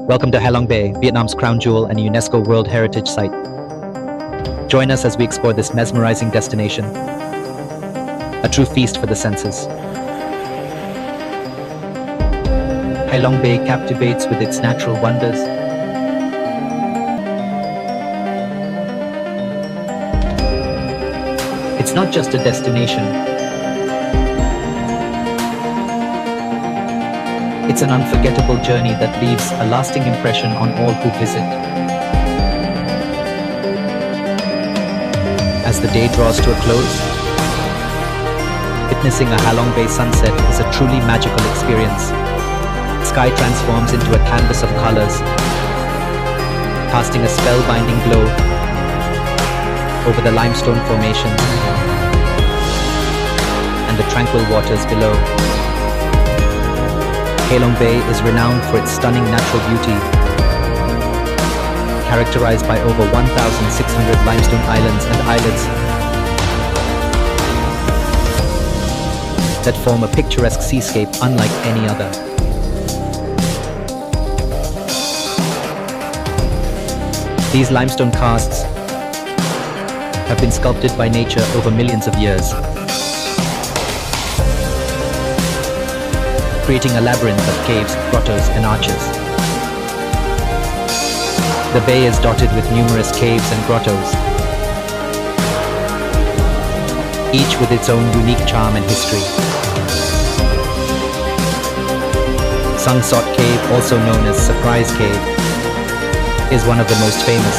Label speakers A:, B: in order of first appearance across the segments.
A: Welcome to Halong Bay, Vietnam's crown jewel and a UNESCO World Heritage Site. Join us as we explore this mesmerizing destination, a true feast for the senses. Halong Bay captivates with its natural wonders. It's not just a destination. It's an unforgettable journey that leaves a lasting impression on all who visit. As the day draws to a close, witnessing a Halong Bay sunset is a truly magical experience. The sky transforms into a canvas of colors, casting a spellbinding glow over the limestone formation and the tranquil waters below. Halong Bay is renowned for its stunning natural beauty, characterized by over 1,600 limestone islands and islets that form a picturesque seascape unlike any other. These limestone casts have been sculpted by nature over millions of years, creating a labyrinth of caves, grottos, and arches. The bay is dotted with numerous caves and grottos, each with its own unique charm and history. Sung-Sot Cave, also known as Surprise Cave, is one of the most famous,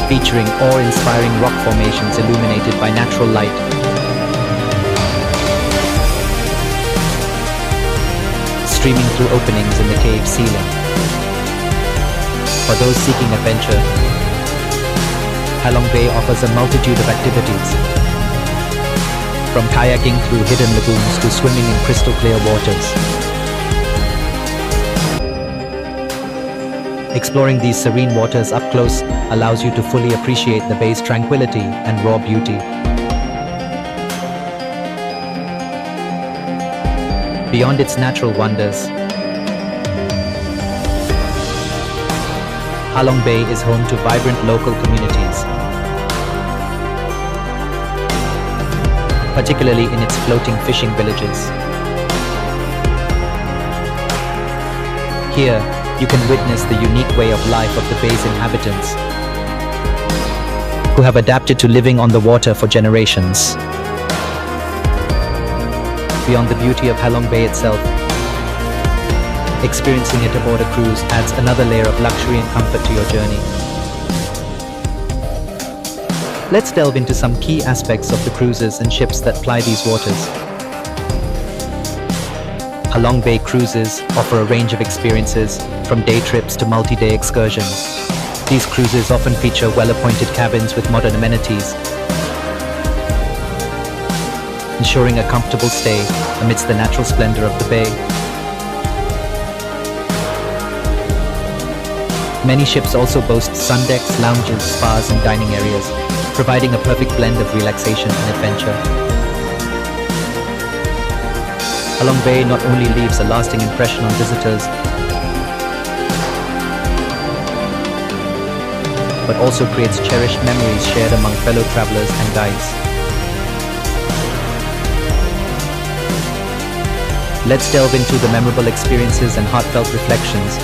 A: featuring awe-inspiring rock formations illuminated by natural light. Streaming through openings in the cave ceiling. For those seeking adventure, Halong Bay offers a multitude of activities, from kayaking through hidden lagoons to swimming in crystal clear waters. Exploring these serene waters up close allows you to fully appreciate the bay's tranquility and raw beauty. Beyond its natural wonders, Halong Bay is home to vibrant local communities, particularly in its floating fishing villages. Here, you can witness the unique way of life of the bay's inhabitants, who have adapted to living on the water for generations. Beyond the beauty of Halong Bay itself, experiencing it aboard a cruise adds another layer of luxury and comfort to your journey. Let's delve into some key aspects of the cruises and ships that ply these waters. Halong Bay cruises offer a range of experiences, from day trips to multi-day excursions. These cruises often feature well-appointed cabins with modern amenities, ensuring a comfortable stay amidst the natural splendor of the bay. Many ships also boast sun decks, lounges, spas, and dining areas, providing a perfect blend of relaxation and adventure. Halong Bay not only leaves a lasting impression on visitors, but also creates cherished memories shared among fellow travelers and guides. Let's delve into the memorable experiences and heartfelt reflections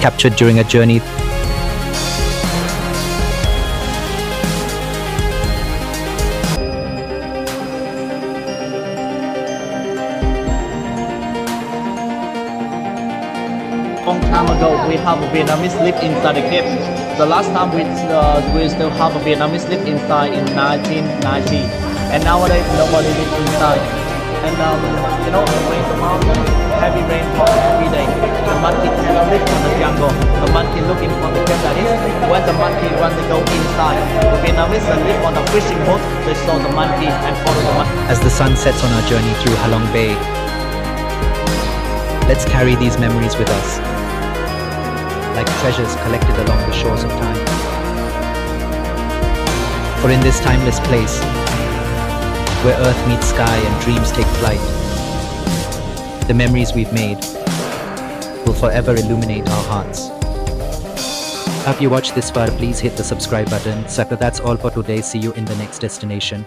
A: captured during a journey.
B: Long time ago, we have a Vietnamese live inside the cave. The last time we still have a Vietnamese live inside in 1990. And nowadays nobody lives inside. And rain the mountain, heavy rainfall every day. The monkey cannot live in the jungle. The monkey looking for the cave that is. When the monkey runs, they go inside. The Vietnamese live on a fishing boat. They saw the monkey and follow the monkey.
A: As the sun sets on our journey through Halong Bay, let's carry these memories with us, like treasures collected along the shores of time. For in this timeless place, where earth meets sky and dreams take flight, The memories we've made will forever illuminate our hearts. If you watched this far, please hit the subscribe button. So that's all for today. See you in the next destination.